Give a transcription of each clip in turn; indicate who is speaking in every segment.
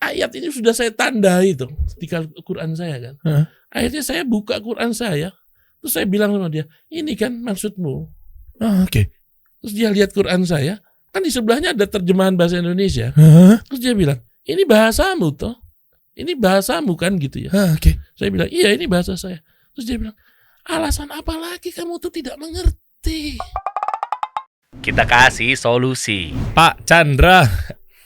Speaker 1: ayat ini sudah saya tandai tuh di Quran saya kan. Akhirnya saya buka Quran saya, terus saya bilang sama dia, ini kan maksudmu.
Speaker 2: Oke.
Speaker 1: Terus dia lihat Quran saya, kan di sebelahnya ada terjemahan bahasa Indonesia. Terus dia bilang, ini bahasamu toh, ini bahasamu kan gitu ya.
Speaker 2: Oke.
Speaker 1: Saya bilang, iya ini bahasa saya. Terus dia bilang, alasan apa lagi kamu tuh tidak mengerti?
Speaker 3: Kita kasih solusi.
Speaker 2: Pak Chandra,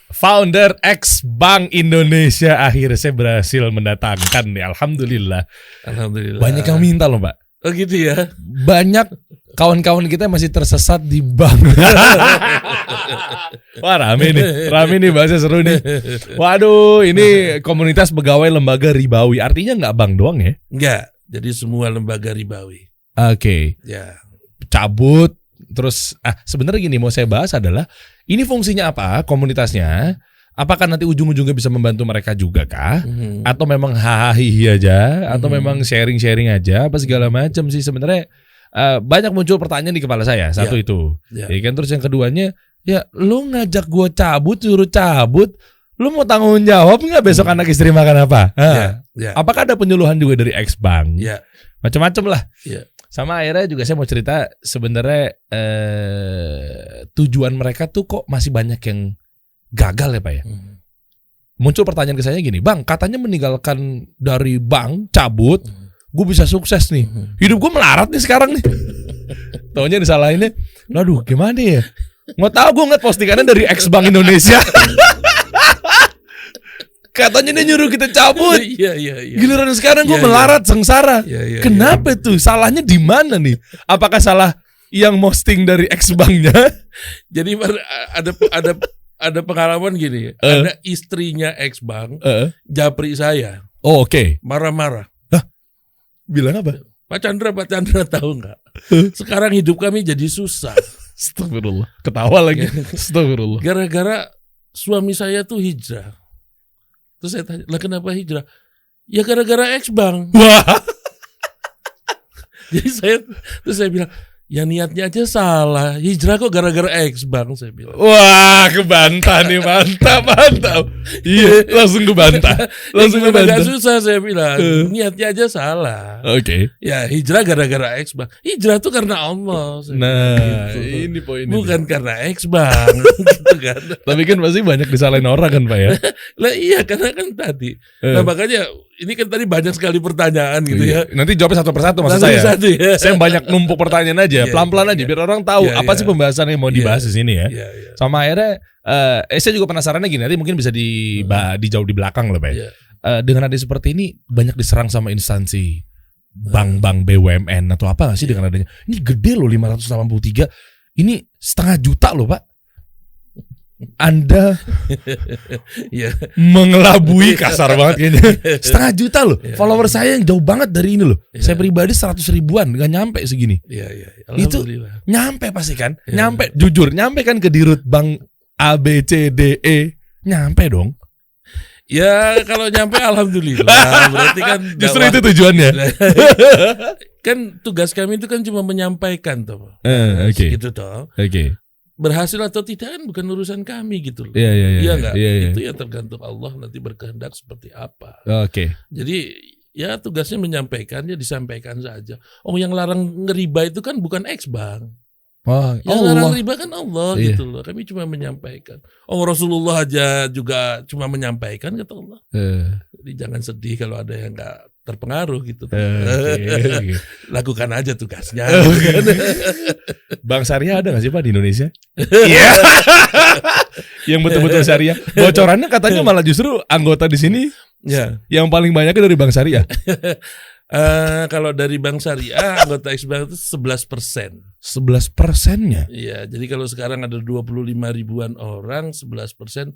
Speaker 2: founder X Bank Indonesia, akhirnya saya berhasil mendatangkan nih. Alhamdulillah.
Speaker 1: Alhamdulillah.
Speaker 2: Banyak yang minta loh, Pak.
Speaker 1: Oh gitu ya.
Speaker 2: Banyak kawan-kawan kita masih tersesat di bank. Wah, rame nih bahasa seru nih. Waduh, ini komunitas pegawai lembaga ribawi. Artinya nggak bank doang ya?
Speaker 1: Enggak, jadi semua lembaga ribawi.
Speaker 2: Oke.
Speaker 1: Ya.
Speaker 2: Cabut. Terus sebenarnya gini, mau saya bahas adalah ini fungsinya apa komunitasnya? Apakah nanti ujung-ujungnya bisa membantu mereka juga kah? Atau memang hahaha aja? Atau memang sharing-sharing aja? Apa segala macam sih sebenarnya? Banyak muncul pertanyaan di kepala saya. Satu itu, ya kan. Terus yang keduanya, ya lu ngajak gue cabut, suruh cabut, lu mau tanggung jawab nggak besok anak istri makan apa? Apakah ada penyuluhan juga dari X Bank?
Speaker 1: Ya.
Speaker 2: Macam-macam lah.
Speaker 1: Ya.
Speaker 2: Sama akhirnya juga saya mau cerita sebenarnya tujuan mereka tuh kok masih banyak yang gagal ya Pak ya. Muncul pertanyaan ke saya gini, Bang, katanya meninggalkan dari bank, cabut, gue bisa sukses nih. Hidup gue melarat nih sekarang nih. Taunya disalahinnya, aduh gimana ya? Nggak tahu, gue ngeliat postingannya dari X Bank Indonesia. Katanya dia nyuruh kita cabut.
Speaker 1: Iya.
Speaker 2: Giliran sekarang gue melarat, sengsara. Kenapa tuh? Salahnya di mana nih? Apakah salah yang posting dari X Banknya?
Speaker 1: Jadi ada pengalaman gini. Ada istrinya X Bank, japri saya.
Speaker 2: Oh, oke.
Speaker 1: Marah-marah.
Speaker 2: Bilang apa?
Speaker 1: Pak Chandra tahu nggak? Sekarang hidup kami jadi susah.
Speaker 2: Astagfirullah. Ketawa lagi. Astagfirullah.
Speaker 1: Gara-gara suami saya tuh hijrah. Terus saya tanya, lah kenapa hijrah? Ya gara-gara X Bank.
Speaker 2: Wah.
Speaker 1: Jadi saya bilang, ya niatnya aja salah. Hijrah kok gara-gara X Bank, saya bilang.
Speaker 2: Wah, kebantah nih, mantap. Iya, langsung kebantah.
Speaker 1: Agak susah saya bilang. Niatnya aja salah.
Speaker 2: Oke.
Speaker 1: Ya hijrah gara-gara X Bank. Hijrah tuh karena Allah.
Speaker 2: Ini poinnya.
Speaker 1: Bukan karena X Bank. Gitu kan.
Speaker 2: Tapi kan pasti banyak disalahin orang kan Pak ya.
Speaker 1: Lah iya, karena kan tadi. Nah makanya ini kan tadi banyak sekali pertanyaan gitu ya.
Speaker 2: Nanti jawabnya satu persatu maksud saya.
Speaker 1: Satu, ya.
Speaker 2: Saya banyak numpuk pertanyaan aja, pelan-pelan aja biar orang tahu apa sih pembahasan yang mau dibahas di sini ya. Sama akhirnya saya juga penasarannya gini, nanti mungkin bisa dijauh di belakang lah Pak ya. Dengan ada seperti ini banyak diserang sama instansi bank-bank BUMN atau apa nggak sih dengan adanya? Ini gede loh 583. Ini 1,5 juta loh Pak. Anda mengelabui, kasar banget kayaknya. 1,5 juta loh. Follower saya yang jauh banget dari ini loh. Saya pribadi 100 ribuan, nggak nyampe segini. Itu nyampe pasti kan? Nyampe, jujur nyampe kan ke dirut bank A B C D E, nyampe dong.
Speaker 1: Ya kalau nyampe alhamdulillah. Berarti kan
Speaker 2: justru itu tujuannya.
Speaker 1: Kan tugas kami itu kan cuma menyampaikan toh.
Speaker 2: Oke.
Speaker 1: Gitu toh.
Speaker 2: Oke.
Speaker 1: Berhasil atau tidak kan bukan urusan kami gitu loh.
Speaker 2: Iya
Speaker 1: enggak?
Speaker 2: Iya.
Speaker 1: Itu ya tergantung Allah nanti berkehendak seperti apa.
Speaker 2: Oke.
Speaker 1: Jadi ya tugasnya menyampaikan, ya disampaikan saja. Oh yang larang ngeriba itu kan bukan X Bank.
Speaker 2: Wah,
Speaker 1: yang larang riba kan Allah gitu loh. Kami cuma menyampaikan. Oh Rasulullah aja juga cuma menyampaikan kata Allah. Jadi jangan sedih kalau ada yang nggak terpengaruh gitu.
Speaker 2: Okay.
Speaker 1: Lakukan aja tugasnya.
Speaker 2: Bank syariah ada nggak sih Pak di Indonesia? Iya. Yang betul-betul syariah. Bocorannya katanya malah justru anggota di sini yang paling banyaknya dari bank syariah.
Speaker 1: Kalau dari bank syariah anggota X Bank itu 11%.
Speaker 2: 11%-nya?
Speaker 1: Iya, jadi kalau sekarang ada 25 ribuan orang, 11%, 10%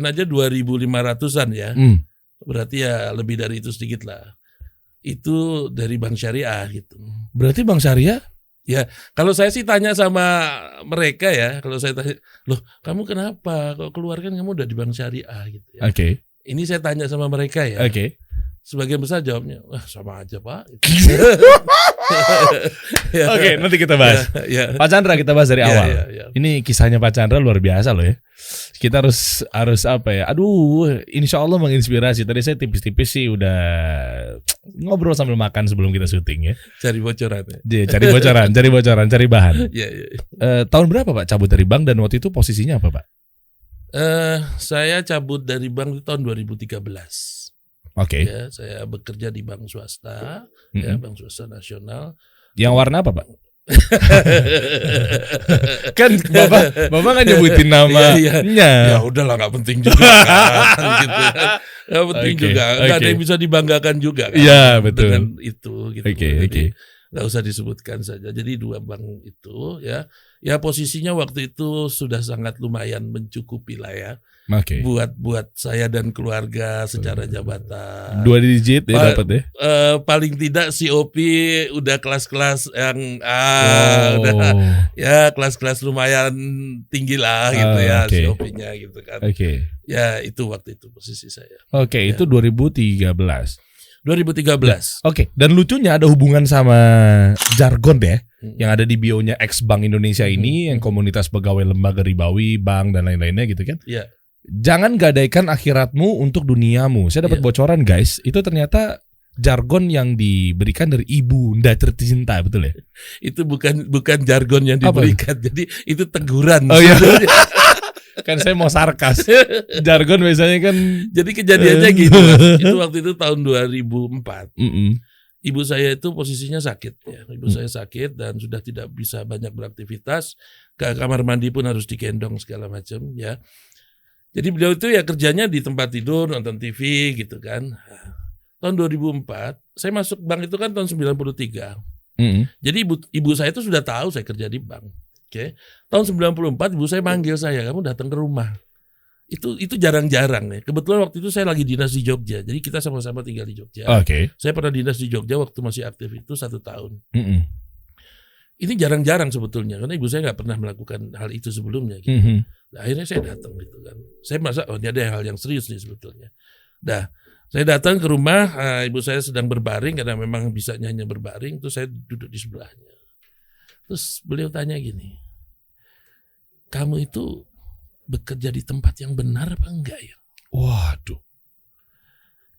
Speaker 1: aja 2.500-an ya. Berarti ya lebih dari itu sedikit lah. Itu dari bank syariah gitu.
Speaker 2: Berarti bank syariah?
Speaker 1: Ya, kalau saya sih tanya sama mereka ya, kalau saya tanya, loh kamu kenapa? Kok keluar kan kamu udah di bank syariah gitu ya.
Speaker 2: Oke.
Speaker 1: Ini saya tanya sama mereka ya.
Speaker 2: Oke.
Speaker 1: sebagian besar jawabnya, wah sama aja Pak.
Speaker 2: Oke, nanti kita bahas.
Speaker 1: Ya.
Speaker 2: Pak Chandra kita bahas dari awal.
Speaker 1: Ya.
Speaker 2: Ini kisahnya Pak Chandra luar biasa loh ya. Kita harus apa ya? Aduh, insya Allah menginspirasi. Tadi saya tipis-tipis sih udah ngobrol sambil makan sebelum kita syuting ya.
Speaker 1: Cari bocoran.
Speaker 2: Cari bocoran, cari bahan.
Speaker 1: Ya.
Speaker 2: Tahun berapa Pak cabut dari bank dan waktu itu posisinya apa Pak?
Speaker 1: Saya cabut dari bank di tahun 2013.
Speaker 2: Oke.
Speaker 1: Ya, saya bekerja di bank swasta, ya, bank swasta nasional.
Speaker 2: Yang warna apa Pak? Kan bapak kan nyebutin namanya.
Speaker 1: Ya udahlah, nggak penting juga kan, gitu kan. Nggak penting juga, nggak ada yang bisa dibanggakan juga kan.
Speaker 2: Iya betul. Dengan
Speaker 1: itu, gitu.
Speaker 2: Oke.
Speaker 1: Nggak usah disebutkan saja. Jadi 2 bank itu, ya posisinya waktu itu sudah sangat lumayan mencukupi lah ya.
Speaker 2: Oke.
Speaker 1: Buat saya dan keluarga secara jabatan.
Speaker 2: 2 digit ya dapat ya.
Speaker 1: Paling tidak COP udah kelas-kelas yang udah ya kelas-kelas lumayan tinggi lah gitu ya,
Speaker 2: okay.
Speaker 1: COP-nya gitu kan.
Speaker 2: Oke.
Speaker 1: Ya itu waktu itu posisi saya.
Speaker 2: Oke, itu 2013.
Speaker 1: 2013.
Speaker 2: Oke, dan lucunya ada hubungan sama jargon ya, yang ada di bio-nya Ex Bank Indonesia ini, yang komunitas pegawai lembaga ribawi, bank dan lain-lainnya gitu kan.
Speaker 1: Iya.
Speaker 2: Jangan gadaikan akhiratmu untuk duniamu. Saya dapat bocoran guys, itu ternyata jargon yang diberikan dari ibu Nda tercinta, betul ya?
Speaker 1: Itu bukan jargon yang diberikan, jadi itu teguran.
Speaker 2: Oh iya. Kan saya mau sarkas. Jargon biasanya kan.
Speaker 1: Jadi kejadiannya gitu. Itu waktu itu tahun 2004. Ibu saya itu posisinya sakit ya. Ibu saya sakit dan sudah tidak bisa banyak beraktivitas. Ke kamar mandi pun harus digendong segala macam ya. Jadi beliau itu ya kerjanya di tempat tidur, nonton TV gitu kan. Tahun 2004, saya masuk bank itu kan tahun 93. Jadi ibu saya itu sudah tahu saya kerja di bank. Oke. Tahun 94 ibu saya manggil saya, kamu datang ke rumah. Itu jarang-jarang ya. Kebetulan waktu itu saya lagi dinas di Jogja. Jadi kita sama-sama tinggal di Jogja.
Speaker 2: Oke.
Speaker 1: Saya pernah dinas di Jogja waktu masih aktif itu 1 tahun. Ini jarang-jarang sebetulnya karena ibu saya nggak pernah melakukan hal itu sebelumnya. Gitu. Nah, akhirnya saya datang gitu kan. Saya merasa ini ada hal yang serius nih sebetulnya. Nah, saya datang ke rumah, ibu saya sedang berbaring karena memang bisanya hanya berbaring. Terus saya duduk di sebelahnya. Terus beliau tanya gini, kamu itu bekerja di tempat yang benar apa enggak ya?
Speaker 2: Waduh.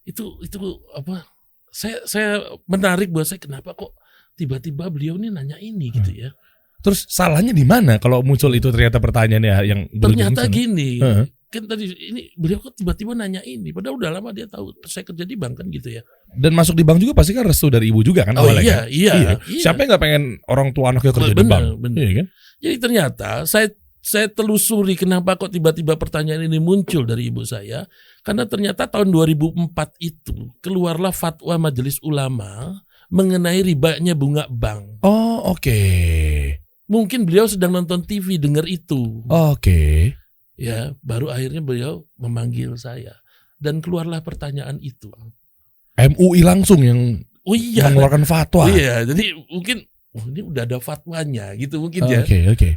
Speaker 1: Itu apa? Saya menarik buat saya, kenapa kok tiba-tiba beliau ini nanya ini gitu ya.
Speaker 2: Terus salahnya di mana kalau muncul itu ternyata pertanyaannya yang
Speaker 1: ternyata gini. Kan tadi ini beliau kok tiba-tiba nanya ini, padahal udah lama dia tahu saya kerja di bank kan gitu ya.
Speaker 2: Dan masuk di bank juga pasti kan restu dari ibu juga kan awalnya.
Speaker 1: Iya.
Speaker 2: Siapa yang nggak pengen orang tua anaknya kerja di bank?
Speaker 1: Bener.
Speaker 2: Iya kan?
Speaker 1: Jadi ternyata saya telusuri kenapa kok tiba-tiba pertanyaan ini muncul dari ibu saya. Karena ternyata tahun 2004 itu keluarlah fatwa Majelis Ulama mengenai ribanya bunga bank.
Speaker 2: Oh, oke.
Speaker 1: Mungkin beliau sedang nonton TV dengar itu.
Speaker 2: Oke.
Speaker 1: Ya, baru akhirnya beliau memanggil saya dan keluarlah pertanyaan itu.
Speaker 2: MUI langsung yang mengeluarkan fatwa.
Speaker 1: Iya, jadi mungkin ini udah ada fatwanya gitu mungkin ya.
Speaker 2: Oke.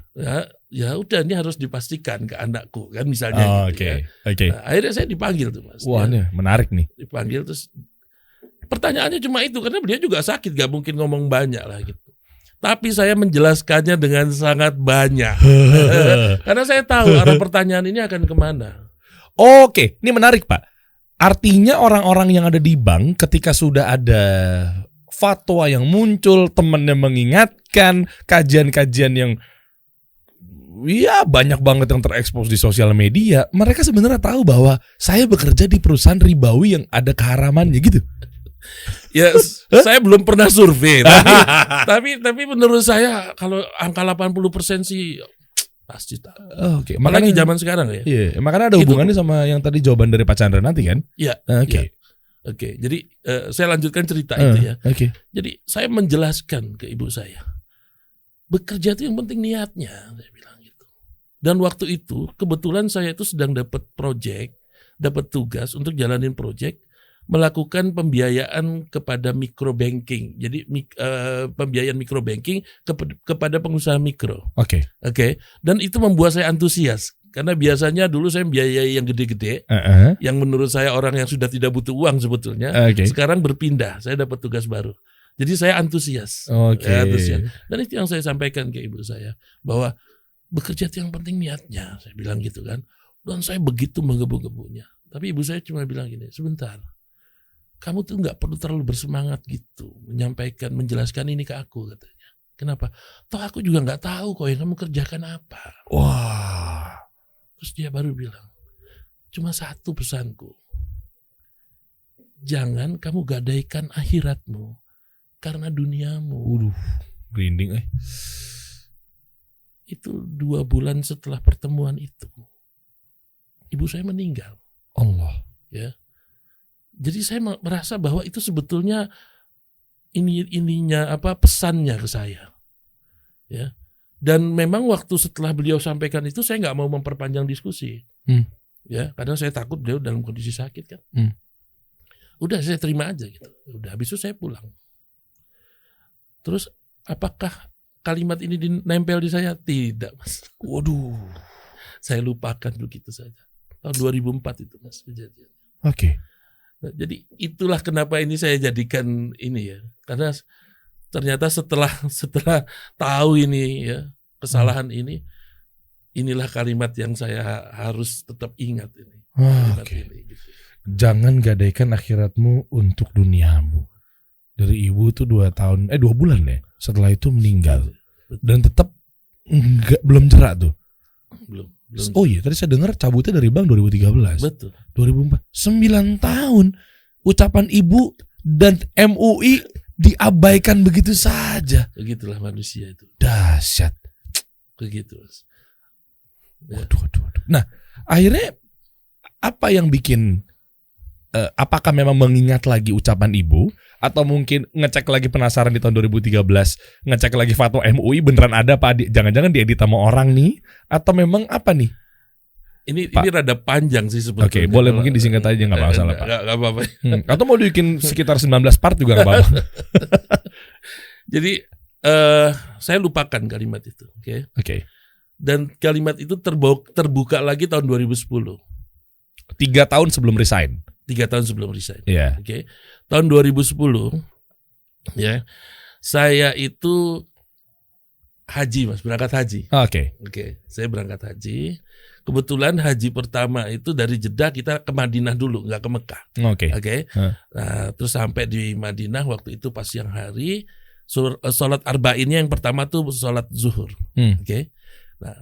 Speaker 1: Ya udah ini harus dipastikan ke anakku kan misalnya gitu ya.
Speaker 2: Oke.
Speaker 1: Nah, akhirnya saya dipanggil tuh Mas.
Speaker 2: Wah, ini menarik nih.
Speaker 1: Dipanggil terus pertanyaannya cuma itu karena beliau juga sakit, gak mungkin ngomong banyak lah gitu. Tapi saya menjelaskannya dengan sangat banyak. Karena saya tahu arah pertanyaan ini akan kemana.
Speaker 2: Oke, ini menarik Pak. Artinya orang-orang yang ada di bank ketika sudah ada fatwa yang muncul, temannya mengingatkan, kajian-kajian yang ya banyak banget yang terekspos di sosial media, mereka sebenarnya tahu bahwa saya bekerja di perusahaan ribawi yang ada keharamannya gitu.
Speaker 1: Ya, saya belum pernah survei, tapi menurut saya kalau angka 80% sih pasti tahu.
Speaker 2: Oke.
Speaker 1: Apalagi zaman sekarang ya.
Speaker 2: Iya, makanya ada hubungannya sama yang tadi jawaban dari Pak Chandra nanti kan?
Speaker 1: Iya. Oke. Jadi saya lanjutkan cerita itu ya.
Speaker 2: Oke.
Speaker 1: Jadi saya menjelaskan ke ibu saya, bekerja itu yang penting niatnya, saya bilang gitu. Dan waktu itu kebetulan saya itu sedang dapat tugas untuk jalanin project, melakukan pembiayaan kepada microbanking. Jadi pembiayaan microbanking kepada pengusaha mikro.
Speaker 2: Oke.
Speaker 1: Dan itu membuat saya antusias Karena biasanya dulu saya biayai yang gede-gede, yang menurut saya orang yang sudah tidak butuh uang sebetulnya, sekarang berpindah, saya dapat tugas baru. Jadi saya antusias. Antusias. Dan itu yang saya sampaikan ke ibu saya, bahwa bekerja itu yang penting niatnya, saya bilang gitu kan. Dan saya begitu menggebu-gebunya. Tapi ibu saya cuma bilang gini, sebentar, kamu tuh nggak perlu terlalu bersemangat gitu, menyampaikan, menjelaskan ini ke aku, katanya. Kenapa? Toh aku juga nggak tahu kok yang kamu kerjakan apa.
Speaker 2: Wah.
Speaker 1: Terus dia baru bilang, cuma satu pesanku. Jangan kamu gadaikan akhiratmu karena duniamu.
Speaker 2: Merinding.
Speaker 1: Itu 2 bulan setelah pertemuan itu, ibu saya meninggal.
Speaker 2: Allah.
Speaker 1: Ya. Jadi saya merasa bahwa itu sebetulnya ininya pesannya ke saya. Ya. Dan memang waktu setelah beliau sampaikan itu saya nggak mau memperpanjang diskusi, ya, karena saya takut beliau dalam kondisi sakit kan. Udah saya terima aja gitu. Udah habis itu saya pulang. Terus apakah kalimat ini nempel di saya? Tidak, Mas. Waduh, saya lupakan begitu saja. Tahun 2004 itu, Mas, kejadian.
Speaker 2: Oke.
Speaker 1: Nah, jadi itulah kenapa ini saya jadikan ini ya, karena ternyata setelah tahu ini ya, kesalahan inilah kalimat yang saya harus tetap ingat ini. Ini gitu.
Speaker 2: Jangan gadaikan akhiratmu untuk duniamu. Dari ibu tuh 2 bulan ya. Setelah itu meninggal. Dan tetap belum jerak tuh.
Speaker 1: Belum.
Speaker 2: Oh iya, tadi saya dengar cabutnya dari bank 2013.
Speaker 1: Betul.
Speaker 2: 2004. 9 tahun ucapan ibu dan MUI diabaikan begitu saja.
Speaker 1: Begitulah manusia itu.
Speaker 2: Dahsyat.
Speaker 1: Begitu, Mas. Ya.
Speaker 2: Waduh. Nah, akhirnya apa yang bikin apakah memang mengingat lagi ucapan ibu atau mungkin ngecek lagi penasaran di tahun 2013, ngecek lagi fatwa MUI beneran ada Pak? Jangan-jangan diedit sama orang nih atau memang apa nih?
Speaker 1: Ini rada panjang sih sebetulnya.
Speaker 2: Oke, boleh mungkin disingkat aja nggak masalah Pak.
Speaker 1: Nggak apa-apa.
Speaker 2: Atau mau dibikin sekitar 19 part juga nggak apa-apa.
Speaker 1: Jadi saya lupakan kalimat itu,
Speaker 2: Oke.
Speaker 1: Dan kalimat itu terbuka lagi tahun 2010.
Speaker 2: 3 tahun sebelum resign.
Speaker 1: 3 tahun sebelum resign.
Speaker 2: Iya.
Speaker 1: Oke. Tahun 2010 ya. Saya itu haji, Mas, berangkat haji. Oke, saya berangkat haji. Kebetulan haji pertama itu dari Jeddah kita ke Madinah dulu, nggak ke Mekah. Oke. Nah, terus sampai di Madinah waktu itu pas siang hari, sholat arba'innya yang pertama tuh sholat zuhur. Oke. Nah,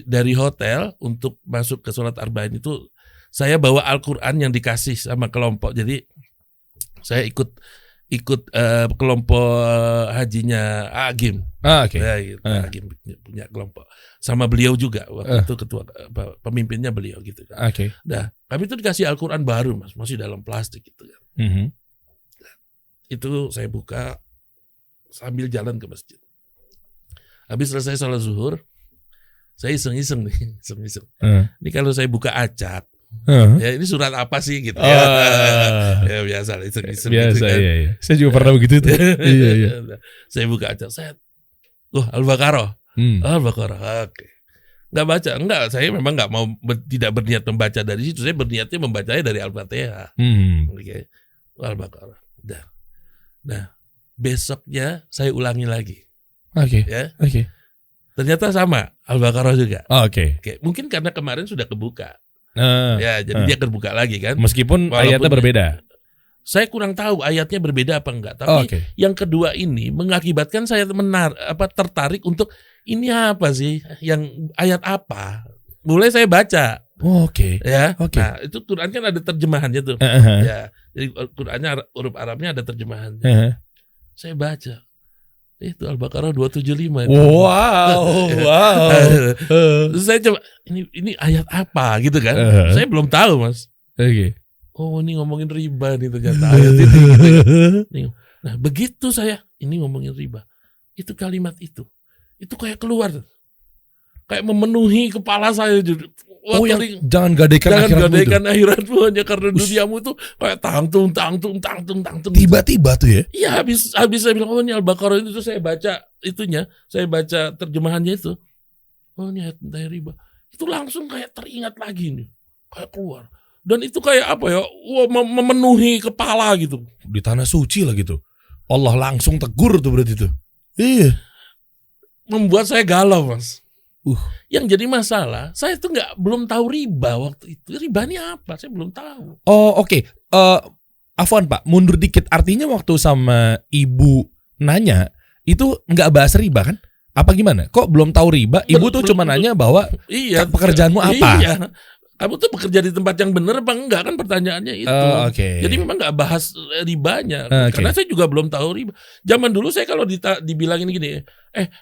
Speaker 1: dari hotel untuk masuk ke sholat arba'in itu saya bawa Al-Quran yang dikasih sama kelompok. Jadi saya ikut kelompok hajinya Agim. Agim punya kelompok. Sama beliau juga waktu itu ketua pemimpinnya beliau gitu kan. Nah, kami itu dikasih Al-Quran baru, Mas, masih dalam plastik gitu kan. Itu saya buka sambil jalan ke masjid. Habis selesai sholat zuhur, saya iseng-iseng nih, Ini kalau saya buka acak, ya ini surat apa sih gitu ya. Ya biasa iseng-iseng
Speaker 2: biasa,
Speaker 1: gitu kan.
Speaker 2: Iya. Saya juga pernah begitu tuh. Iya.
Speaker 1: Saya buka acak, Al-Baqarah. Al-Baqarah. Oke. Nggak baca, enggak. Saya memang nggak mau tidak berniat membaca dari situ. Saya berniatnya membacanya dari Al-Fatihah. Oke. Al-Baqarah. Nah, besoknya saya ulangi lagi. Oke. Ternyata sama Al-Baqarah juga. Oke. Mungkin karena kemarin sudah kebuka. Jadi dia terbuka lagi kan.
Speaker 2: Meskipun ayatnya berbeda.
Speaker 1: Saya kurang tahu ayatnya berbeda apa enggak. Tapi yang kedua ini mengakibatkan saya tertarik untuk ini apa sih? Yang ayat apa? Mulai saya baca. Nah, itu Quran kan ada terjemahannya tuh. Ya, jadi Qurannya huruf Arabnya ada terjemahannya. Saya baca. Itu Al-Baqarah 275.
Speaker 2: Wow.
Speaker 1: Terus saya coba ini ayat apa gitu kan? Saya belum tahu, Mas. Oh, ini ngomongin riba nih ternyata ayat ini gitu. Nah, begitu saya ini ngomongin riba. Itu kalimat itu kayak keluar. Kayak memenuhi kepala saya.
Speaker 2: Jangan gadaikan
Speaker 1: akhiratmu hanya karena duniamu itu kayak tangtung.
Speaker 2: Tiba-tiba tuh ya?
Speaker 1: Iya, habis saya bilang, ini Al-Baqarah itu saya baca itunya, saya baca terjemahannya itu. Ini ayat riba. itu langsung kayak teringat lagi nih, kayak keluar. Dan itu kayak apa ya, memenuhi kepala gitu.
Speaker 2: Di tanah suci lah gitu. Allah langsung tegur tuh berarti tuh. Iya.
Speaker 1: Membuat saya galau, Mas. Yang jadi masalah, saya tuh belum tahu riba waktu itu. Riba ini apa? Saya belum tahu.
Speaker 2: Oh, oke. Afwan Pak, mundur dikit. Artinya waktu sama ibu nanya, itu nggak bahas riba kan? Apa gimana? Kok belum tahu riba? Ibu tuh cuma nanya bahwa pekerjaanmu apa?
Speaker 1: Iya. Kamu tuh bekerja di tempat yang benar apa enggak, kan pertanyaannya itu. Jadi memang nggak bahas ribanya. Karena saya juga belum tahu riba. Zaman dulu saya kalau dibilangin gini,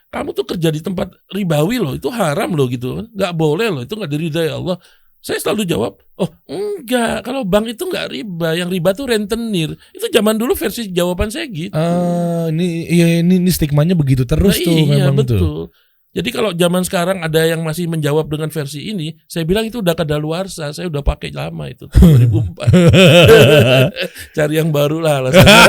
Speaker 1: kamu tuh kerja di tempat ribawi loh, itu haram loh gitu. Nggak boleh loh, itu nggak diridai Allah. Saya selalu jawab, oh enggak, kalau bank itu enggak riba, yang riba tuh rentenir. Itu zaman dulu versi jawaban saya gitu.
Speaker 2: Ini stigmanya begitu terus tuh memang
Speaker 1: betul.
Speaker 2: tuh.
Speaker 1: Jadi kalau zaman sekarang ada yang masih menjawab dengan versi ini, saya bilang itu udah kadaluarsa, saya udah pakai lama itu 2004. Cari yang baru lah alasannya.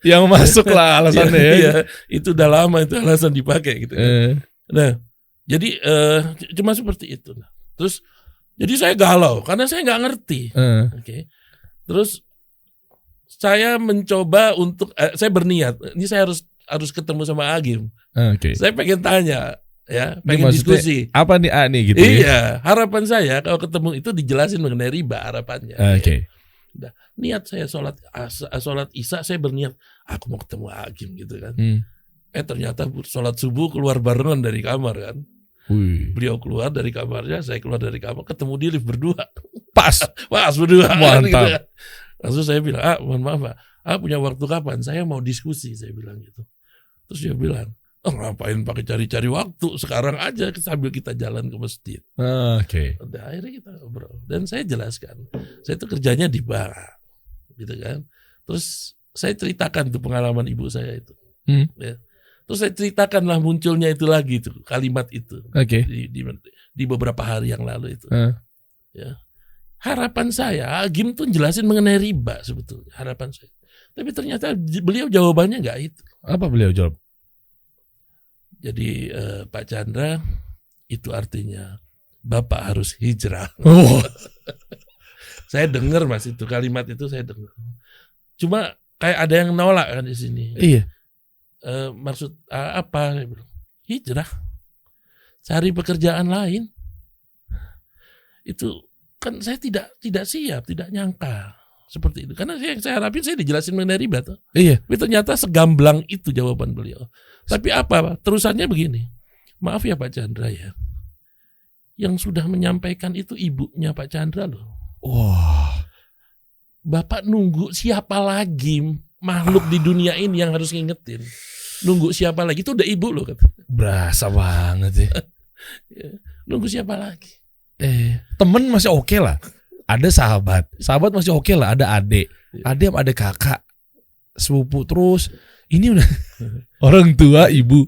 Speaker 2: Yang masuk lah alasannya ya.
Speaker 1: Iya, itu udah lama itu alasan dipakai gitu. Nah, jadi cuma seperti itu. Terus jadi saya galau karena saya nggak ngerti. Oke. Terus saya mencoba untuk saya berniat, ini saya harus ketemu sama Agim. Saya pengen tanya, ya, pengen diskusi.
Speaker 2: Apa nih nih gitu?
Speaker 1: Iya, harapan saya kalau ketemu itu dijelasin mengenai riba harapannya. Udah, niat saya sholat isya, saya berniat aku mau ketemu Agim gitu kan. Ternyata sholat subuh keluar barengan dari kamar kan. Beliau keluar dari kamarnya, saya keluar dari kamar, ketemu di lift berdua. Pas berdua.
Speaker 2: Mantap.
Speaker 1: Gitu kan. Langsung saya bilang, mohon maaf Pak, punya waktu kapan? Saya mau diskusi, saya bilang gitu. Terus dia bilang, ngapain pakai cari-cari waktu, sekarang aja sambil kita jalan ke masjid. Udah, akhirnya kita ngobrol. Dan saya jelaskan, saya itu kerjanya di bank, gitu kan. Terus saya ceritakan tuh pengalaman ibu saya itu. Ya. Terus saya ceritakanlah munculnya itu lagi tuh kalimat itu di beberapa hari yang lalu itu. Ya. Harapan saya, Agim tuh jelasin mengenai riba sebetulnya, harapan saya. Tapi ternyata beliau jawabannya nggak itu.
Speaker 2: Apa beliau jawab?
Speaker 1: Jadi Pak Chandra, itu artinya Bapak harus hijrah. Saya dengar Mas itu kalimat itu saya dengar. Cuma kayak ada yang nolak kan di sini.
Speaker 2: Iya.
Speaker 1: Maksud apa? Hijrah. Cari pekerjaan lain. Itu kan saya tidak siap, tidak nyangka seperti itu. Karena yang saya harapin saya dijelasin mengenai riba tuh.
Speaker 2: Iya.
Speaker 1: Tapi ternyata segamblang itu jawaban beliau. Tapi apa? Terusannya begini. Maaf ya Pak Chandra ya. Yang sudah menyampaikan itu ibunya Pak Chandra loh.
Speaker 2: Wah.
Speaker 1: Bapak nunggu siapa lagi makhluk di dunia ini yang harus ngingetin? Nunggu siapa lagi? Itu udah ibu loh kata.
Speaker 2: Berasa banget ya.
Speaker 1: Nunggu siapa lagi?
Speaker 2: Temen masih oke lah. Ada sahabat masih oke lah. Ada adik, ada kakak, sepupu terus. Ini udah orang tua, ibu.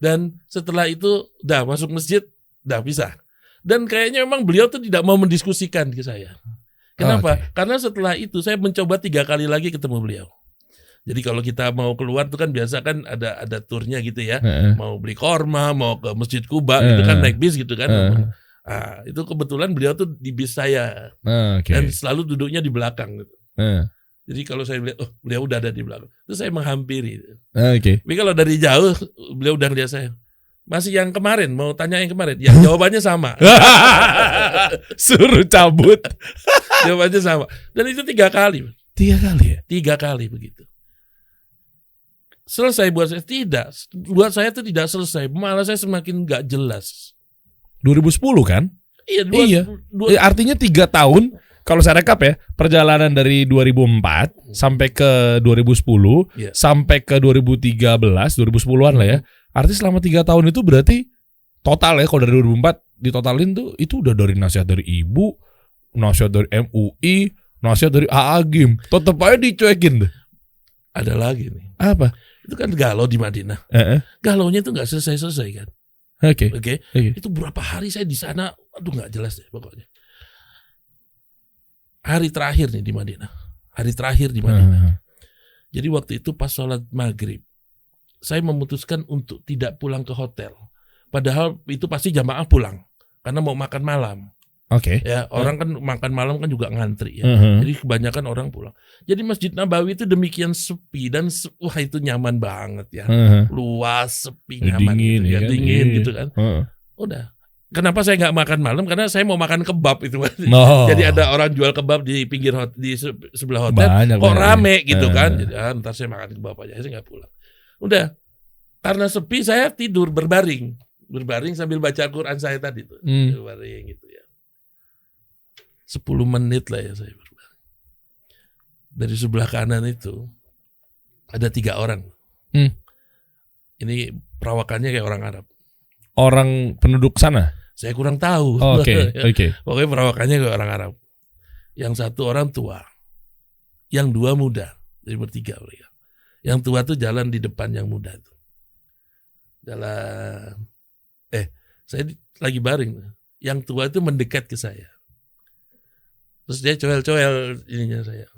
Speaker 1: Dan setelah itu udah masuk masjid, udah bisa. Dan kayaknya memang beliau tuh tidak mau mendiskusikan ke saya. Kenapa? Karena setelah itu saya mencoba 3 kali lagi ketemu beliau. Jadi kalau kita mau keluar tuh kan biasa kan ada turnya gitu ya. Mau beli korma, mau ke Masjid Kuba gitu kan, naik bis gitu kan. Itu kebetulan beliau tuh di bis saya. Dan selalu duduknya di belakang gitu. Jadi kalau saya lihat, beliau udah ada di belakang, terus saya menghampiri. Tapi kalau dari jauh, beliau udah lihat saya. Masih yang kemarin, mau tanya yang kemarin. Ya jawabannya sama.
Speaker 2: Suruh cabut.
Speaker 1: Jawabannya sama. Dan itu 3 kali.
Speaker 2: 3 kali ya?
Speaker 1: 3 kali begitu. Selesai buat saya? Tidak. Buat saya itu tidak selesai. Malah saya semakin gak jelas.
Speaker 2: 2010 kan?
Speaker 1: Iya.
Speaker 2: Artinya 3 tahun. Kalau saya rekap ya, perjalanan dari 2004 sampai ke 2010, sampai ke 2013, 2010-an lah ya. Artinya selama 3 tahun itu berarti total ya, kalau dari 2004 ditotalin tuh, itu udah dari nasihat dari ibu, nasihat dari MUI, nasihat dari Agim. Tetep aja dicuekin tuh.
Speaker 1: Ada lagi nih.
Speaker 2: Apa?
Speaker 1: Itu kan galau di Madinah. Galaunya itu gak selesai-selesai kan. Oke. Itu berapa hari saya di sana, aduh gak jelas deh pokoknya. Hari terakhir nih di Madinah. Jadi waktu itu pas sholat maghrib, saya memutuskan untuk tidak pulang ke hotel. Padahal itu pasti jamaah pulang karena mau makan malam.
Speaker 2: Oke.
Speaker 1: Ya, orang kan makan malam kan juga ngantri ya. Jadi kebanyakan orang pulang. Jadi Masjid Nabawi itu demikian sepi dan wah itu nyaman banget ya. Luas, sepi, nyaman
Speaker 2: Dingin,
Speaker 1: gitu, ya,
Speaker 2: kan?
Speaker 1: dingin gitu kan. Udah. Kenapa saya nggak makan malam? Karena saya mau makan kebab itu. Jadi ada orang jual kebab di pinggir di sebelah hotel.
Speaker 2: Banyak,
Speaker 1: kok
Speaker 2: banyak.
Speaker 1: rame gitu kan. Jadi ntar saya makan kebab aja, saya nggak pulang. Udah. Karena sepi saya tidur berbaring sambil baca Quran saya tadi tuh. Berbaring gitu ya. 10 menit lah ya saya berbaring. Dari sebelah kanan itu ada 3 orang. Ini perawakannya kayak orang Arab.
Speaker 2: Orang penduduk sana?
Speaker 1: Saya kurang tahu.
Speaker 2: Oke.
Speaker 1: Pokoknya perawakannya kayak orang Arab. Yang satu orang tua. Yang 2 muda. Jadi bertiga mereka. Yang tua tuh jalan di depan yang muda tuh. Jalan. Saya lagi baring. Yang tua itu mendekat ke saya. Terus dia coel-coel ininya saya.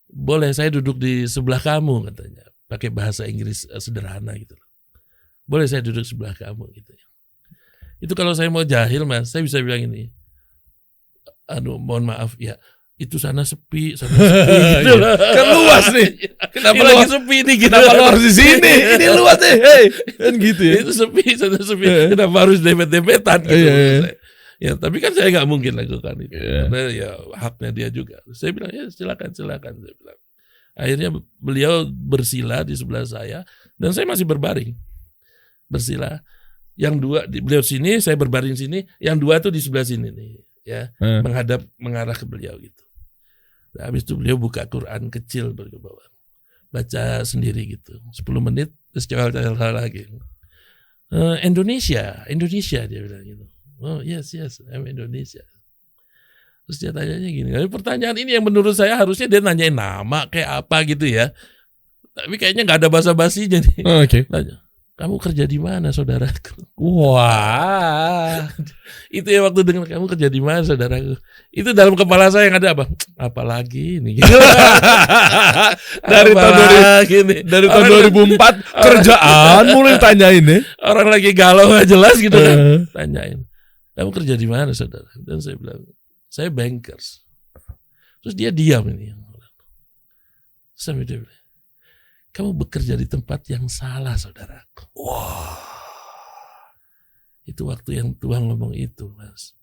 Speaker 1: Boleh saya duduk di sebelah kamu katanya. Pakai bahasa Inggris sederhana gitu. Boleh saya duduk sebelah kamu gitu ya. Itu kalau saya mau jahil Mas, saya bisa bilang ini. Mohon maaf ya. Itu sana sepi gitu.
Speaker 2: Kan luas nih. Kenapa
Speaker 1: ini lagi sepi nih gitu.
Speaker 2: Kenapa lo harus di sini? Ini luas nih. Hey. Kan gitu ya.
Speaker 1: Itu sepi, sana sepi. Kenapa harus dempet-dempetan gitu. Ya, tapi kan saya nggak mungkin lakukan itu. Karena ya haknya dia juga. Saya bilang ya silakan. Saya bilang. Akhirnya beliau bersila di sebelah saya dan saya masih berbaring. Bersila. Yang 2 beliau sini, saya berbaring sini. Yang 2 tuh di sebelah sini nih, ya, mengarah ke beliau gitu. Nah, habis itu beliau buka Quran kecil ke bawah. Baca sendiri gitu. 10 menit terus cewek lagi. Indonesia dia bilang gitu. Oh yes, I'm Indonesia. Terus dia tanyanya gini, pertanyaan ini yang menurut saya harusnya dia nanyain nama kayak apa gitu ya. Tapi kayaknya nggak ada basa-basinya nih.
Speaker 2: Oke.
Speaker 1: Tanya, kamu kerja di mana saudaraku?
Speaker 2: Wah.
Speaker 1: Itu ya waktu dengar kamu kerja di mana saudaraku. Itu dalam kepala saya yang ada apa? Apalagi ini.
Speaker 2: Dari tahun 2004 kerjaan mulai tanyain nih.
Speaker 1: Orang lagi galau nggak jelas gitu kan. Tanyain. Kamu kerja di mana saudara? Dan saya bilang, saya bankers. Terus dia diam ini. Sampai dia bilang, kamu bekerja di tempat yang salah saudaraku. Wah. Itu waktu yang Tuhan ngomong itu Mas.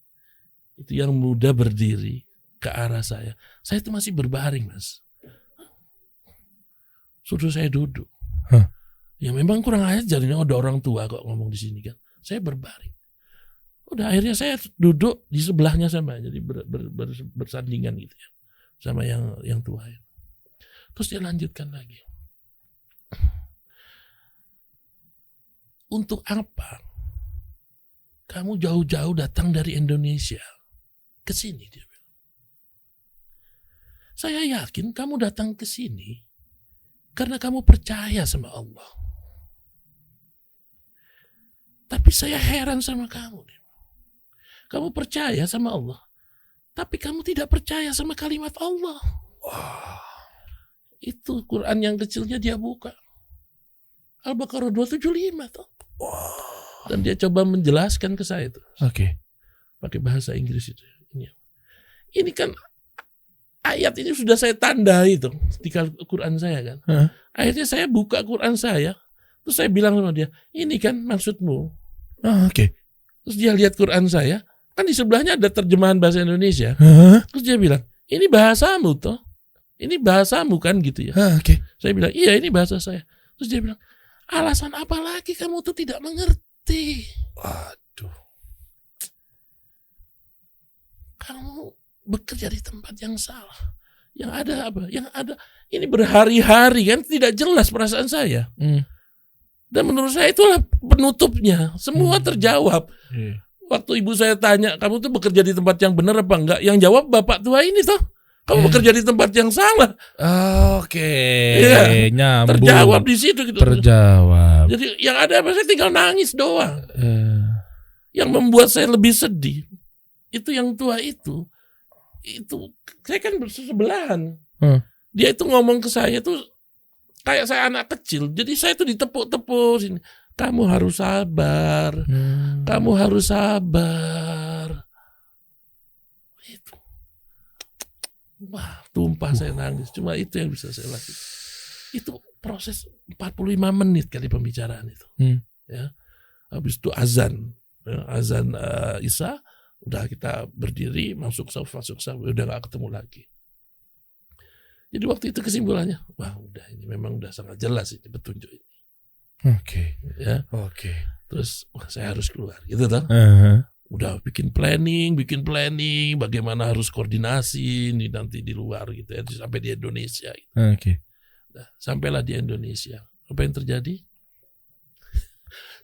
Speaker 1: Itu yang muda berdiri ke arah saya. Saya itu masih berbaring Mas. Suruh saya duduk. Ya memang kurang ajar ini ada orang tua kok ngomong di sini kan. Saya berbaring. Udah akhirnya saya duduk di sebelahnya sama, jadi bersandingan gitu ya, sama yang tua. Terus dia lanjutkan lagi. Untuk apa kamu jauh-jauh datang dari Indonesia ke sini? Dia bilang. Saya yakin kamu datang ke sini karena kamu percaya sama Allah. Tapi saya heran sama kamu. Kamu percaya sama Allah, tapi kamu tidak percaya sama kalimat Allah. Itu Quran yang kecilnya dia buka. Al-Baqarah 275 tuh. Dan dia coba menjelaskan ke saya itu.
Speaker 2: Oke.
Speaker 1: Pakai bahasa Inggris itu. Ini kan ayat ini sudah saya tandai itu di Quran saya kan. Akhirnya saya buka Quran saya, terus saya bilang sama dia, ini kan maksudmu.
Speaker 2: Oke.
Speaker 1: Terus dia lihat Quran saya, kan di sebelahnya ada terjemahan bahasa Indonesia. Terus dia bilang, ini bahasamu toh. Ini bahasamu kan gitu ya.
Speaker 2: Oke.
Speaker 1: Saya bilang, iya ini bahasa saya. Terus dia bilang, alasan apa lagi kamu tuh tidak mengerti?
Speaker 2: Waduh.
Speaker 1: Kamu bekerja di tempat yang salah. Yang ada apa? Yang ada ini berhari-hari kan tidak jelas perasaan saya. Dan menurut saya itulah penutupnya. Semua terjawab. Waktu ibu saya tanya, kamu tuh bekerja di tempat yang benar apa enggak? Yang jawab bapak tua ini toh. Kamu bekerja di tempat yang salah.
Speaker 2: Oke.
Speaker 1: Ya,
Speaker 2: Nyambung.
Speaker 1: terjawab di situ gitu.
Speaker 2: Terjawab.
Speaker 1: Jadi yang ada apa? Saya tinggal nangis doang. Yang membuat saya lebih sedih itu yang tua itu saya kan bersebelahan. Dia itu ngomong ke saya tuh kayak saya anak kecil. Jadi saya tuh ditepuk-tepuk sini. kamu harus sabar. Kamu harus sabar. Itu. Wah, tumpah saya nangis. Cuma itu yang bisa saya lakukan. Itu proses 45 menit kali pembicaraan itu. Ya. Habis itu azan. Ya, azan Isya, udah kita berdiri, masuk saf, udah gak ketemu lagi. Jadi waktu itu kesimpulannya, wah udah ini memang udah sangat jelas ini petunjuk ini.
Speaker 2: Oke.
Speaker 1: Ya.
Speaker 2: Oke.
Speaker 1: Terus wah, saya harus keluar gitu toh. Udah bikin planning, bagaimana harus koordinasi ini nanti di luar gitu ya, sampai di Indonesia. Gitu.
Speaker 2: Oke.
Speaker 1: Nah, sampailah di Indonesia. Apa yang terjadi?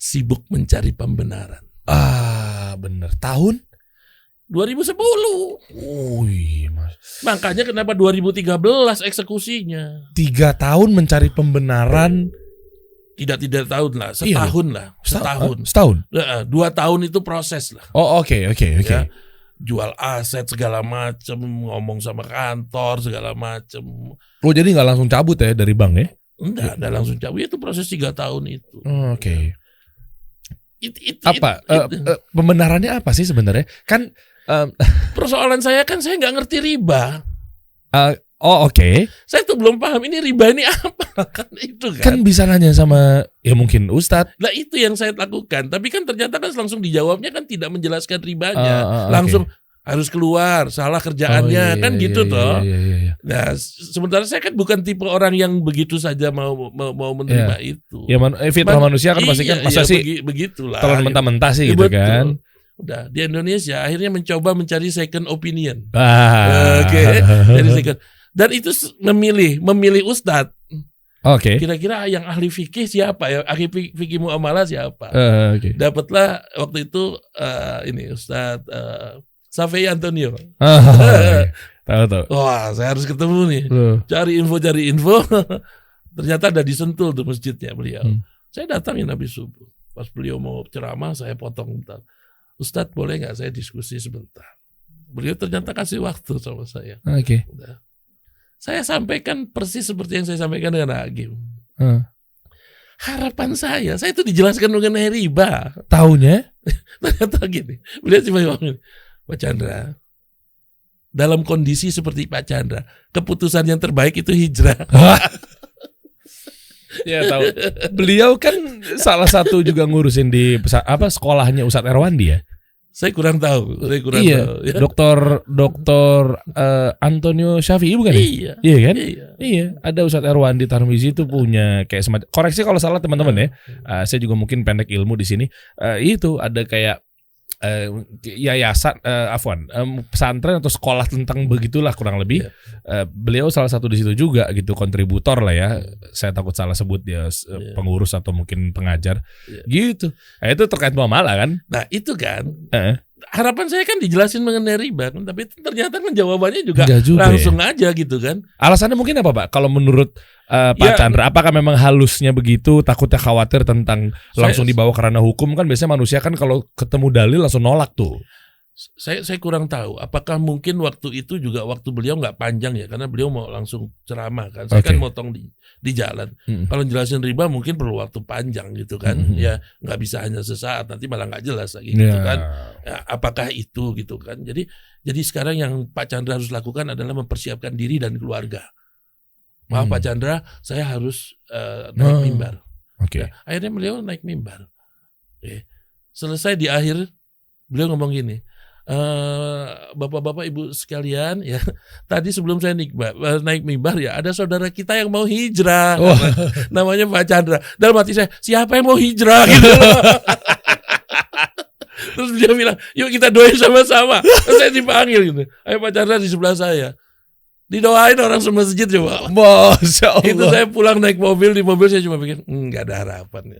Speaker 1: Sibuk mencari pembenaran.
Speaker 2: Bener. Tahun
Speaker 1: 2010.
Speaker 2: Oh iya mas.
Speaker 1: Makanya kenapa 2013 eksekusinya?
Speaker 2: 3 tahun mencari pembenaran.
Speaker 1: Tidak tahun lah, setahun lah, setahun.
Speaker 2: Setahun.
Speaker 1: 2 tahun itu proses lah.
Speaker 2: Oh oke.
Speaker 1: Ya, jual aset segala macam, ngomong sama kantor segala macam.
Speaker 2: Oh jadi nggak langsung cabut ya dari bank ya?
Speaker 1: Enggak langsung cabut, itu proses 3 tahun itu.
Speaker 2: Oke. Pembenarannya apa sih sebenarnya? Kan
Speaker 1: persoalan saya kan saya nggak ngerti riba.
Speaker 2: Oke.
Speaker 1: Saya tuh belum paham ini riba ini apa kan itu kan.
Speaker 2: Kan bisa nanya sama ya mungkin Ustadz.
Speaker 1: Nah itu yang saya lakukan. Tapi kan ternyata kan langsung dijawabnya kan tidak menjelaskan ribanya. Langsung harus keluar, salah kerjaannya kan gitu toh.
Speaker 2: Iya.
Speaker 1: Nah sementara saya kan bukan tipe orang yang begitu saja mau menerima itu.
Speaker 2: Ya fitrah manusia kan pasti kan masa sih
Speaker 1: begitulah.
Speaker 2: Telan mentah-mentah sih gitu kan.
Speaker 1: Udah di Indonesia akhirnya mencoba mencari second opinion.
Speaker 2: Oke.
Speaker 1: Dari second. Dan itu memilih ustadz.
Speaker 2: Oke.
Speaker 1: Kira-kira yang ahli fikih siapa ya? Ahli fikih muamalah siapa?
Speaker 2: Oke.
Speaker 1: Dapatlah waktu itu ini Ustadz Safei Antonio.
Speaker 2: Tahu.
Speaker 1: Wah, saya harus ketemu nih. Cari info. Ternyata ada di Sentul tuh masjidnya beliau. Saya datangin habis subuh. Pas beliau mau ceramah, saya potong bentar. Ustadz boleh nggak saya diskusi sebentar? Beliau ternyata kasih waktu sama saya.
Speaker 2: Oke.
Speaker 1: Udah. Saya sampaikan persis seperti yang saya sampaikan dengan Agim. Harapan saya itu dijelaskan mengenai riba.
Speaker 2: Taunya?
Speaker 1: Ternyata gini, beliau cuma ngomong, Pak Chandra, dalam kondisi seperti Pak Chandra, keputusan yang terbaik itu hijrah.
Speaker 2: Ya tahu. Beliau kan salah satu juga ngurusin di sekolahnya Ustadz Erwandi ya.
Speaker 1: Saya kurang tahu. Tahu.
Speaker 2: Ya. Dokter Antonio Syafi'i bukan?
Speaker 1: Iya.
Speaker 2: Iya kan? Iya. Ada Ustadz Erwandi Tarmizi itu punya kayak semacam, koreksi kalau salah teman-teman ya. Saya juga mungkin pendek ilmu di sini. Itu ada kayak yayasan, pesantren atau sekolah tentang begitulah kurang lebih. Beliau salah satu di situ juga gitu, kontributor lah ya. Saya takut salah sebut dia pengurus atau mungkin pengajar gitu. Itu terkait muamalah kan?
Speaker 1: Nah itu kan harapan saya kan dijelasin mengenai riba kan, tapi ternyata kan jawabannya juga langsung aja gitu kan.
Speaker 2: Alasannya mungkin apa Pak? Kalau menurut Pak Chandra, apakah memang halusnya begitu, takutnya khawatir tentang langsung dibawa ke ranah hukum? Kan biasanya manusia kan kalau ketemu dalil langsung nolak tuh.
Speaker 1: Saya kurang tahu. Apakah mungkin waktu itu juga waktu beliau nggak panjang ya, karena beliau mau langsung ceramah kan. Saya kan motong di jalan. Kalau jelasin riba mungkin perlu waktu panjang gitu kan. Ya nggak bisa hanya sesaat, nanti malah nggak jelas lagi gitu kan. Ya, apakah itu gitu kan. Jadi sekarang yang Pak Chandra harus lakukan adalah mempersiapkan diri dan keluarga. Maaf Pak Chandra, saya harus naik mimbar. Ya, akhirnya beliau naik mimbar. Selesai di akhir beliau ngomong gini, bapak-bapak ibu sekalian ya, tadi sebelum saya naik mimbar ya ada saudara kita yang mau hijrah, namanya Pak Chandra. Dalam hati saya, siapa yang mau hijrah gitu loh. Terus dia bilang, yuk kita doain sama-sama. Terus saya dipanggil gitu, ayo Pak Chandra di sebelah saya. Didoain orang semasjid coba.
Speaker 2: Masya Allah.
Speaker 1: Itu saya pulang naik mobil, di mobil saya cuma pikir nggak ada harapan.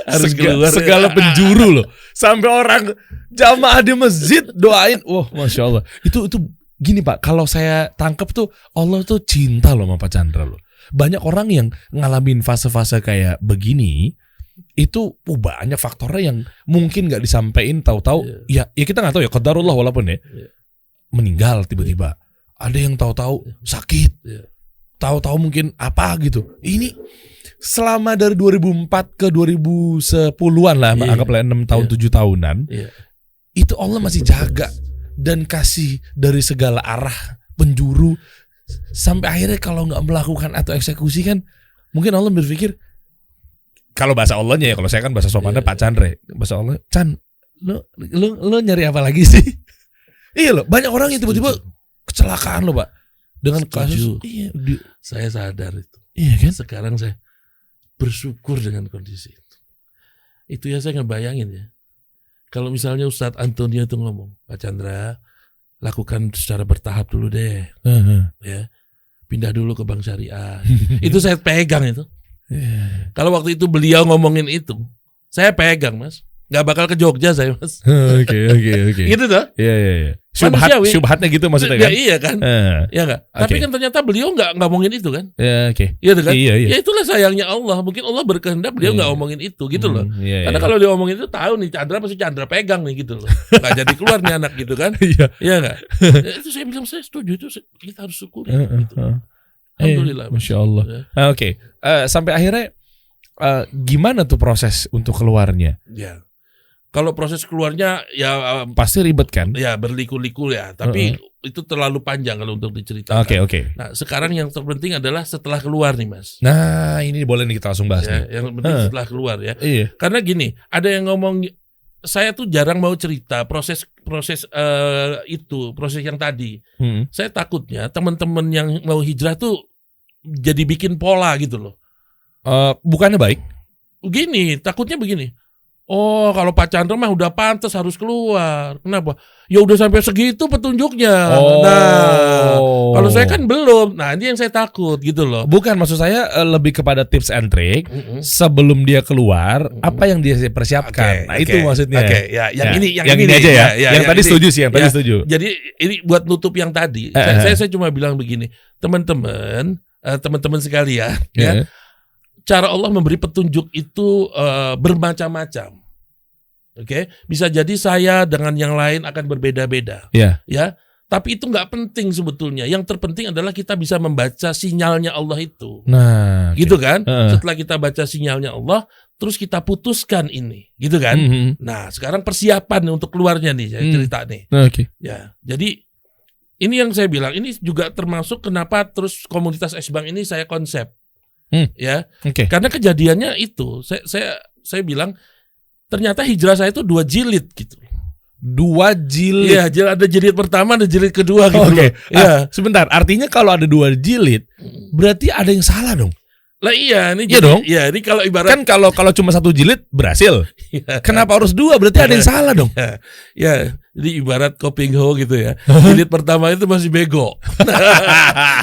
Speaker 1: Harus keluar.
Speaker 2: Segala penjuru loh. Sampai orang jamaah di masjid doain. Wah, Masya Allah. Itu gini Pak, kalau saya tangkap tuh Allah tuh cinta loh sama Pak Chandra loh. Banyak orang yang ngalamin fase-fase kayak begini, itu banyak faktornya yang mungkin nggak disampaikan, tahu-tahu ya kita nggak tahu ya, qadarullah walaupun ya meninggal tiba-tiba. Ada yang tahu-tahu sakit, tahu-tahu mungkin apa gitu. Ini selama dari 2004 ke 2010-an lah,
Speaker 1: Iya.
Speaker 2: anggaplah 6 tahun, 7 tahunan,
Speaker 1: Iya.
Speaker 2: itu Allah masih jaga dan kasih dari segala arah penjuru, sampai akhirnya kalau nggak melakukan atau eksekusi kan, mungkin Allah berpikir, kalau bahasa Allahnya ya, kalau saya kan bahasa sopannya
Speaker 1: Iya.
Speaker 2: Pak Chandre, bahasa Allah, Chan, lo nyari apa lagi sih? Iya loh, banyak orang yang tiba-tiba kecelakaan loh Pak, dengan kasus.
Speaker 1: Setuju.
Speaker 2: Iya,
Speaker 1: Saya sadar itu.
Speaker 2: iya kan?
Speaker 1: Sekarang saya bersyukur dengan kondisi itu. Itu ya saya ngebayangin ya. Kalau misalnya Ustadz Antonio itu ngomong, Pak Chandra, lakukan secara bertahap dulu deh, ya. Pindah dulu ke bank syariah. Itu saya pegang itu. Kalau waktu itu beliau ngomongin itu, saya pegang Mas. Nggak bakal ke Jogja saya Mas.
Speaker 2: Oke.
Speaker 1: Gitu tuh.
Speaker 2: Iya.
Speaker 1: Manusiawi.
Speaker 2: Syubhatnya gitu maksudnya
Speaker 1: Ya
Speaker 2: kan?
Speaker 1: iya kan. Ya nggak. Tapi kan ternyata beliau nggak ngomongin itu kan.
Speaker 2: Ya, oke.
Speaker 1: Iya kan.
Speaker 2: Iya.
Speaker 1: Ya itulah sayangnya Allah. Mungkin Allah berkehendak beliau nggak ngomongin itu gitu loh.
Speaker 2: Iya.
Speaker 1: Karena kalau dia ngomongin itu tahu nih Chandra pasti Chandra pegang nih gitu loh. Nggak jadi keluar nih anak gitu kan.
Speaker 2: Iya.
Speaker 1: Iya nggak. Ya, itu saya bilang saya setuju itu kita harus syukuri. Gitu. Alhamdulillah.
Speaker 2: Masya Allah.
Speaker 1: Ya.
Speaker 2: Oke. Sampai akhirnya gimana tuh proses untuk keluarnya?
Speaker 1: Ya. Kalau proses keluarnya ya
Speaker 2: Pasti ribet kan?
Speaker 1: ya berliku-liku ya. Tapi itu terlalu panjang kalau untuk diceritakan.
Speaker 2: Oke.
Speaker 1: Nah sekarang yang terpenting adalah setelah keluar nih Mas.
Speaker 2: Nah ini boleh nih kita langsung bahas
Speaker 1: Ya,
Speaker 2: nih.
Speaker 1: yang penting setelah keluar ya.
Speaker 2: Iya.
Speaker 1: Karena gini, ada yang ngomong saya tuh jarang mau cerita proses yang tadi. Saya takutnya teman-teman yang mau hijrah tuh jadi bikin pola gitu loh.
Speaker 2: Bukannya baik?
Speaker 1: Begini, takutnya begini. Oh, kalau Pak Chandra mah udah pantas harus keluar. Kenapa? Ya udah sampai segitu petunjuknya. Nah, kalau saya kan belum. Nah, ini yang saya takut gitu loh.
Speaker 2: Bukan, maksud saya lebih kepada tips and trick sebelum dia keluar, apa yang dia persiapkan. Nah, itu maksudnya.
Speaker 1: Oke, ya, yang ini
Speaker 2: aja ya. Yang tadi
Speaker 1: ini.
Speaker 2: setuju sih, yang tadi setuju.
Speaker 1: Jadi ini buat nutup yang tadi. Saya cuma bilang begini, teman-teman sekalian, ya. Cara Allah memberi petunjuk itu bermacam-macam. Oke, bisa jadi saya dengan yang lain akan berbeda-beda. Ya. Tapi itu nggak penting sebetulnya. Yang terpenting adalah kita bisa membaca sinyalnya Allah itu.
Speaker 2: Nah,
Speaker 1: gitu kan? Setelah kita baca sinyalnya Allah, terus kita putuskan ini, gitu kan? Nah, sekarang persiapan untuk keluarnya nih, saya cerita nih. Ya, jadi ini yang saya bilang, ini juga termasuk kenapa terus komunitas X-Bank ini saya konsep. Ya, karena kejadiannya itu, saya bilang ternyata hijrah saya itu 2 jilid gitu.
Speaker 2: 2 jilid.
Speaker 1: Iya, ada jilid pertama, ada jilid kedua gitu.
Speaker 2: Ya. Sebentar, artinya kalau ada 2 jilid, berarti ada yang salah dong.
Speaker 1: Lah iya, ini
Speaker 2: iya dong.
Speaker 1: Iya, ini kalau ibarat
Speaker 2: kan kalau cuma 1 jilid berhasil. Kenapa harus 2? Berarti ada yang salah dong.
Speaker 1: Ya, jadi ibarat Kopingho gitu ya. Jilid pertama itu masih bego.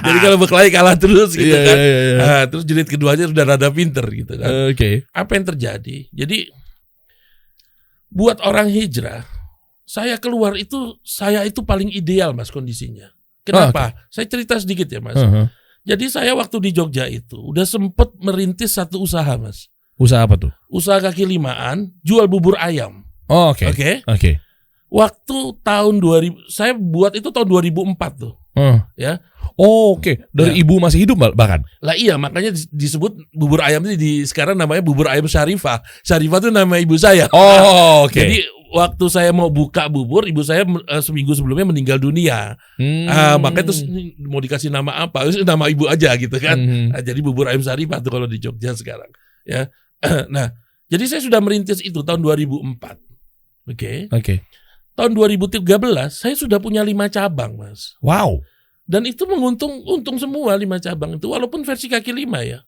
Speaker 1: Jadi kalau berkelahi kalah terus gitu kan. Nah, terus jilid keduanya sudah rada pinter gitu kan. Apa yang terjadi? Jadi buat orang hijrah, saya keluar itu saya itu paling ideal Mas kondisinya. Kenapa? Saya cerita sedikit ya Mas. Jadi saya waktu di Jogja itu udah sempet merintis satu usaha Mas.
Speaker 2: Usaha apa tuh?
Speaker 1: Usaha kaki limaan, jual bubur ayam. Oke. Waktu tahun 2000, saya buat itu tahun 2004 tuh. Ya. Dari
Speaker 2: ibu masih hidup bahkan.
Speaker 1: Lah iya, makanya disebut bubur ayam itu sekarang namanya bubur ayam Syarifah. Syarifah itu nama ibu saya. Jadi waktu saya mau buka bubur, ibu saya seminggu sebelumnya meninggal dunia. Makanya terus mau dikasih nama apa? Nama ibu aja gitu kan. Jadi bubur ayam Syarifah tuh kalau di Jogja sekarang. Ya. Nah, jadi saya sudah merintis itu tahun 2004. Tahun 2013 saya sudah punya 5 cabang, Mas.
Speaker 2: Wow.
Speaker 1: Dan itu untung semua 5 cabang itu, walaupun versi kaki 5 ya.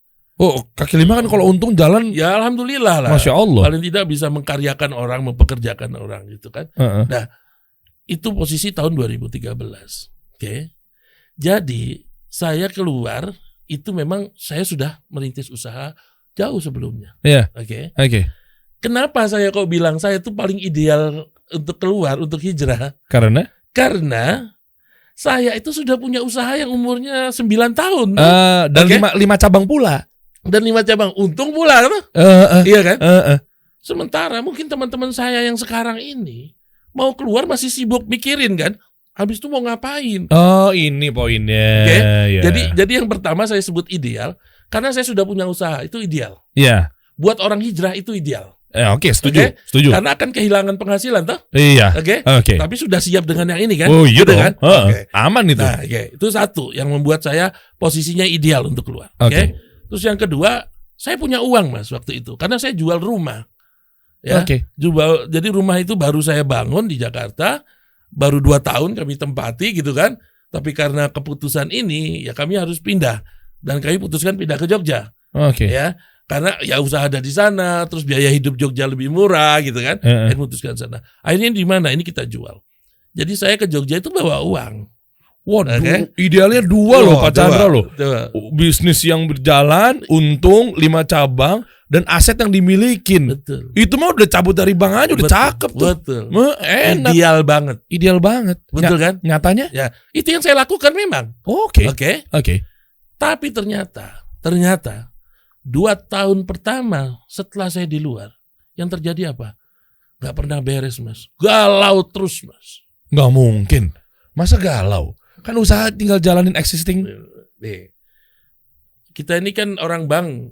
Speaker 2: Kaki 5 kan kalau untung jalan.
Speaker 1: Ya alhamdulillah lah.
Speaker 2: Masya Allah.
Speaker 1: Paling tidak bisa mengkaryakan orang, mempekerjakan orang gitu kan. Nah, itu posisi tahun 2013. Jadi saya keluar itu memang saya sudah merintis usaha jauh sebelumnya. Kenapa saya kok bilang saya itu paling ideal untuk keluar, untuk hijrah? Karena saya itu sudah punya usaha yang umurnya 9 tahun.
Speaker 2: Dan 5 cabang pula.
Speaker 1: Dan 5 cabang. Untung pula. Iya kan? Sementara mungkin teman-teman saya yang sekarang ini mau keluar masih sibuk mikirin kan. Habis itu mau ngapain?
Speaker 2: Ini poinnya.
Speaker 1: Jadi yang pertama saya sebut ideal. Karena saya sudah punya usaha, itu ideal.
Speaker 2: Iya.
Speaker 1: Buat orang hijrah itu ideal.
Speaker 2: Oke, setuju.
Speaker 1: Oke?
Speaker 2: Setuju.
Speaker 1: Karena akan kehilangan penghasilan toh.
Speaker 2: Iya.
Speaker 1: Oke.
Speaker 2: Oke.
Speaker 1: Tapi sudah siap dengan yang ini kan?
Speaker 2: Oh iya
Speaker 1: Gitu
Speaker 2: dong.
Speaker 1: kan? Oke.
Speaker 2: Aman itu.
Speaker 1: Nah, itu satu yang membuat saya posisinya ideal untuk keluar. Oke. Terus yang kedua, saya punya uang Mas waktu itu karena saya jual rumah. Ya.
Speaker 2: Oke.
Speaker 1: Jadi rumah itu baru saya bangun di Jakarta, baru 2 tahun kami tempati gitu kan. Tapi karena keputusan ini ya kami harus pindah dan kami putuskan pindah ke Jogja.
Speaker 2: Oke.
Speaker 1: Ya. Karena ya usaha ada di sana, terus biaya hidup Jogja lebih murah gitu kan. Saya putuskan sana. Akhirnya di mana? Ini kita jual. Jadi saya ke Jogja itu bawa uang.
Speaker 2: Waduh,
Speaker 1: Oke.
Speaker 2: idealnya 2 loh Pak Chandra loh.
Speaker 1: Dua.
Speaker 2: Bisnis yang berjalan, untung 5 cabang dan aset yang dimilikin.
Speaker 1: Betul.
Speaker 2: Itu mah udah cabut dari bank aja udah cakep tuh.
Speaker 1: Betul.
Speaker 2: Enak.
Speaker 1: Ideal banget.
Speaker 2: Ideal banget.
Speaker 1: Betul kan?
Speaker 2: Nyatanya?
Speaker 1: Ya, itu yang saya lakukan memang.
Speaker 2: Oke.
Speaker 1: Oke. Tapi ternyata 2 tahun pertama setelah saya di luar, yang terjadi apa? Gak pernah beres Mas. Galau terus Mas.
Speaker 2: Gak mungkin. Masa galau? Kan usaha tinggal jalanin existing.
Speaker 1: Nih, kita ini kan orang bank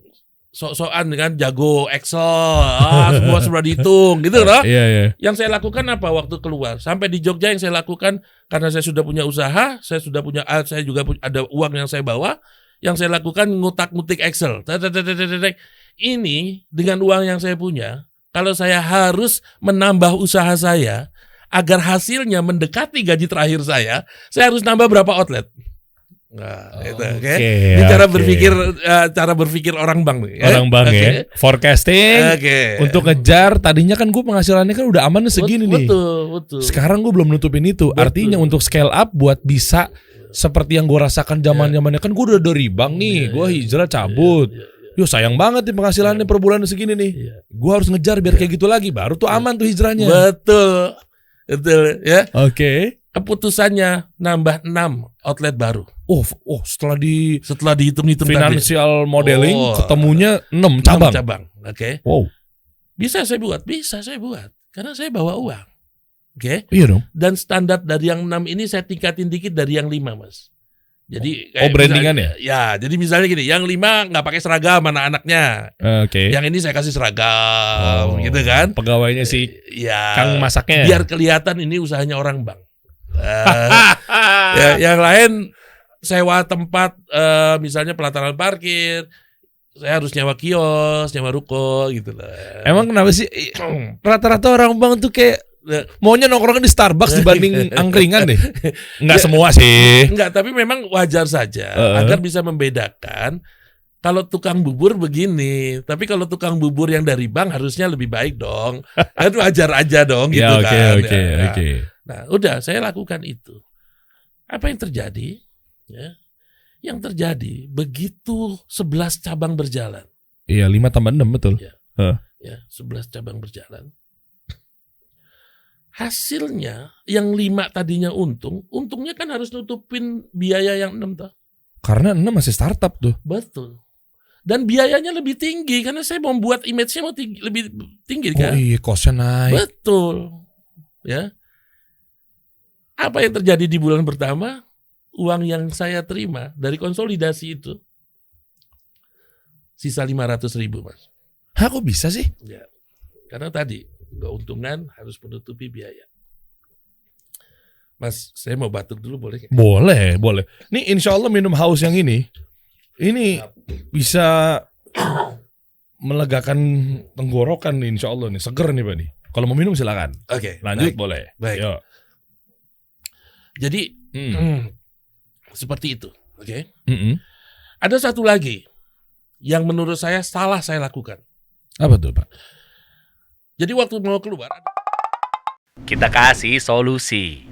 Speaker 1: sok-sokan kan jago Excel, semua sudah dihitung gitu loh.
Speaker 2: Iya.
Speaker 1: Yang saya lakukan apa waktu keluar? Sampai di Jogja yang saya lakukan karena saya sudah punya usaha, saya juga ada uang yang saya bawa. Yang saya lakukan ngutak-ngutik Excel. Ini dengan uang yang saya punya, kalau saya harus menambah usaha saya agar hasilnya mendekati gaji terakhir saya harus nambah berapa outlet. Nah, itu oke. Ini cara berpikir orang bank nih.
Speaker 2: Orang bank ya. Forecasting. Untuk ngejar tadinya kan gue penghasilannya kan udah aman segini nih.
Speaker 1: Betul.
Speaker 2: Sekarang gue belum nutupin itu. Artinya untuk scale up buat bisa seperti yang gue rasakan zamannya kan gue udah dari bank nih, gue hijrah cabut. Yo sayang banget nih penghasilannya per bulan segini nih. Gue harus ngejar biar kayak gitu lagi, baru tuh aman tuh hijrahnya.
Speaker 1: Betul ya.
Speaker 2: Oke.
Speaker 1: Keputusannya nambah 6 outlet baru.
Speaker 2: Setelah
Speaker 1: dihitung-hitung
Speaker 2: financial modeling ketemunya 6 cabang.
Speaker 1: Oke.
Speaker 2: Wow.
Speaker 1: Bisa saya buat karena saya bawa uang. Oke.
Speaker 2: Iya dong.
Speaker 1: Dan standar dari yang 6 ini saya tingkatin dikit dari yang 5 Mas. Jadi
Speaker 2: brandingan
Speaker 1: misalnya, ya. Jadi misalnya gini, yang 5 nggak pakai seragam anak-anaknya.
Speaker 2: Oke.
Speaker 1: Yang ini saya kasih seragam, gitu kan?
Speaker 2: Pegawainya sih,
Speaker 1: ya,
Speaker 2: kang masaknya.
Speaker 1: Biar kelihatan ini usahanya orang bank. Yang lain sewa tempat, misalnya pelataran parkir. Saya harus nyewa kios, nyewa ruko, gitu lah.
Speaker 2: Emang kenapa sih rata-rata orang bank tuh kayak maunya nongkrongnya di Starbucks dibanding angkringan deh? Enggak semua sih.
Speaker 1: Enggak, tapi memang wajar saja agar bisa membedakan. Kalau tukang bubur begini, tapi kalau tukang bubur yang dari bank harusnya lebih baik dong. Kan wajar aja dong gitu kan.
Speaker 2: Oke.
Speaker 1: Nah, udah saya lakukan itu. Apa yang terjadi? Ya. Yang terjadi begitu 11 cabang berjalan.
Speaker 2: Iya, 5 tambah 6 betul.
Speaker 1: Ya, 11 cabang berjalan. Hasilnya yang 5 tadinya untungnya kan harus nutupin biaya yang 6 toh.
Speaker 2: Karena 6 masih startup tuh.
Speaker 1: Betul. Dan biayanya lebih tinggi karena saya mau membuat image-nya lebih tinggi kan.
Speaker 2: Oh iya, cost-nya naik.
Speaker 1: Betul. Ya. Apa yang terjadi di bulan pertama? Uang yang saya terima dari konsolidasi itu sisa 500.000 Mas.
Speaker 2: Hah, kok bisa sih?
Speaker 1: Ya. Karena tadi keuntungan harus menutupi biaya. Mas, saya mau batuk dulu boleh gak?
Speaker 2: Boleh. Nih insya Allah minum haus yang ini bisa melegakan tenggorokan nih insya Allah nih. Seger nih Pak nih. Kalau mau minum silakan.
Speaker 1: Oke.
Speaker 2: Lanjut
Speaker 1: baik.
Speaker 2: boleh.
Speaker 1: Baik.
Speaker 2: Yo.
Speaker 1: Jadi seperti itu. Oke. Ada satu lagi yang menurut saya salah saya lakukan.
Speaker 2: Apa tuh Pak?
Speaker 1: Jadi waktu mau keluar
Speaker 3: Kita kasih solusi.